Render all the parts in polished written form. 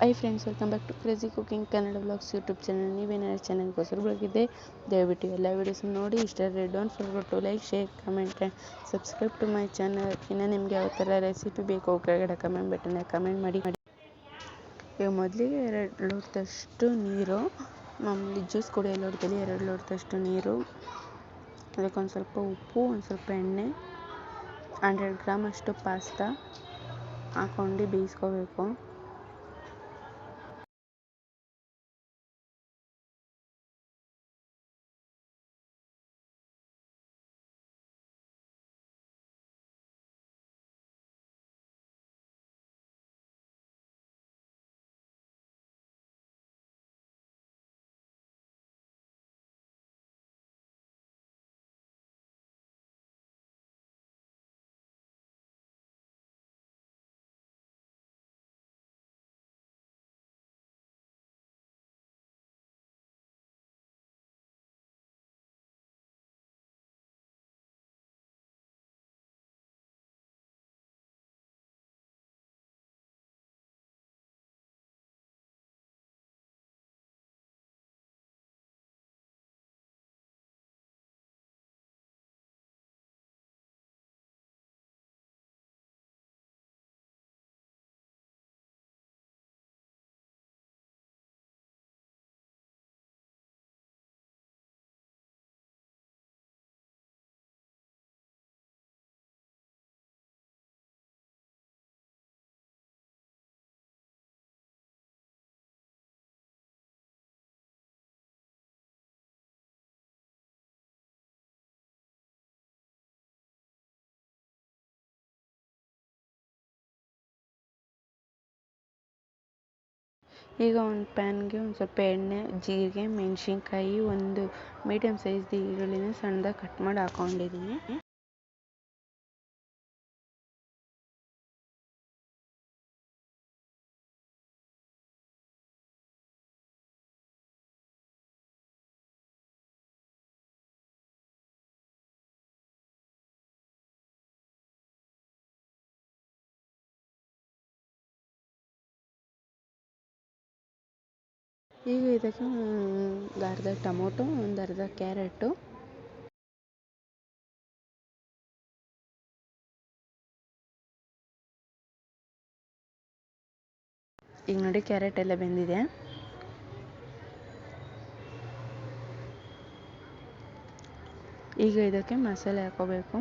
I friends, welcome back to crazy cooking Kannada blogs YouTube channel. ನೀವೇನಾದ್ರು ಚಾನಲ್ಗೆ ಹೊಸಬರಾಗಿದ್ದೆ ದಯವಿಟ್ಟು ಎಲ್ಲ ವೀಡಿಯೋಸ್ ನೋಡಿ ಇಷ್ಟ. Don't forget to like, share, comment and subscribe to my channel. ಇನ್ನು ನಿಮಗೆ ಯಾವ ಥರ ರೆಸಿಪಿ ಬೇಕು ಕೆಳಗಡೆ ಕಮೆಂಟ್ ಬಟನ್ ಕಮೆಂಟ್ ಮಾಡಿ. ಈಗ ಮೊದಲಿಗೆ 2 ಲೋಟದಷ್ಟು ನೀರು, ಮಾಮೂಲಿ ಜ್ಯೂಸ್ ಕುಡಿಯೋ ಲೋಟದಲ್ಲಿ 2 ಲೋಟದಷ್ಟು ನೀರು, ಅದಕ್ಕೊಂದು ಸ್ವಲ್ಪ ಉಪ್ಪು, ಒಂದು ಸ್ವಲ್ಪ ಎಣ್ಣೆ, 100 ಗ್ರಾಮ್ ಅಷ್ಟು ಪಾಸ್ತಾ ಹಾಕ್ಕೊಂಡು ಬೇಯಿಸ್ಕೋಬೇಕು. ಈಗ ಒಂದು ಪ್ಯಾನ್ಗೆ ಒಂದು ಸ್ವಲ್ಪ ಎಣ್ಣೆ, ಜೀರಿಗೆ, ಮೆಣಸಿನ್ಕಾಯಿ, ಒಂದು ಮೀಡಿಯಮ್ ಸೈಜ್ದು ಈರುಳ್ಳಿನ ಸಣ್ಣದಾಗಿ ಕಟ್ ಮಾಡಿ ಹಾಕ್ಕೊಂಡಿದ್ದೀನಿ. ಈಗ ಇದಕ್ಕೆ ಒಂದು ಅರ್ಧ ಟೊಮೊಟೊ, ಒಂದು ಅರ್ಧ ಕ್ಯಾರೆಟು, ಈಗ ನೋಡಿ ಕ್ಯಾರೆಟ್ ಎಲ್ಲ ಬೆಂದಿದೆ. ಈಗ ಇದಕ್ಕೆ ಮಸಾಲೆ ಹಾಕೋಬೇಕು.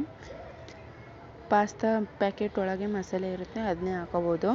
ಪಾಸ್ತಾ ಪ್ಯಾಕೆಟ್ ಒಳಗೆ ಮಸಾಲೆ ಇರುತ್ತೆ, ಅದನ್ನೇ ಹಾಕೋಬೋದು.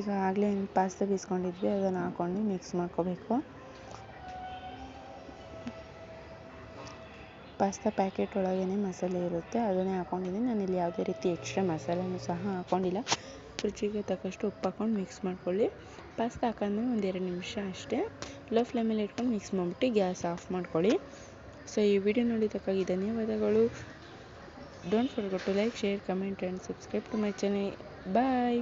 ಈಗ ಆಗಲೇ ಪಾಸ್ತಾ ಬೀಸ್ಕೊಂಡಿದ್ವಿ, ಅದನ್ನು ಹಾಕ್ಕೊಂಡು ಮಿಕ್ಸ್ ಮಾಡ್ಕೋಬೇಕು. ಪಾಸ್ತಾ ಪ್ಯಾಕೆಟ್ ಒಳಗೇ ಮಸಾಲೆ ಇರುತ್ತೆ, ಅದನ್ನೇ ಹಾಕ್ಕೊಂಡಿದ್ದೀನಿ. ನಾನಿಲ್ಲಿ ಯಾವುದೇ ರೀತಿ ಎಕ್ಸ್ಟ್ರಾ ಮಸಾಲೆನೂ ಸಹ ಹಾಕ್ಕೊಂಡಿಲ್ಲ. ರುಚಿಗೆ ತಕ್ಕಷ್ಟು ಉಪ್ಪು ಹಾಕ್ಕೊಂಡು ಮಿಕ್ಸ್ ಮಾಡ್ಕೊಳ್ಳಿ. ಪಾಸ್ತಾ ಹಾಕೊಂಡ್ಮೇಲೆ ಒಂದು 2 ನಿಮಿಷ ಅಷ್ಟೇ ಲೋ ಫ್ಲೇಮಲ್ಲಿ ಇಟ್ಕೊಂಡು ಮಿಕ್ಸ್ ಮಾಡಿಬಿಟ್ಟು ಗ್ಯಾಸ್ ಆಫ್ ಮಾಡ್ಕೊಳ್ಳಿ. ಸೊ ಈ ವಿಡಿಯೋ ನೋಡಿದ್ದಕ್ಕಾಗಿ ಧನ್ಯವಾದಗಳು. Don't forget to like, share, comment and subscribe to my channel. Bye.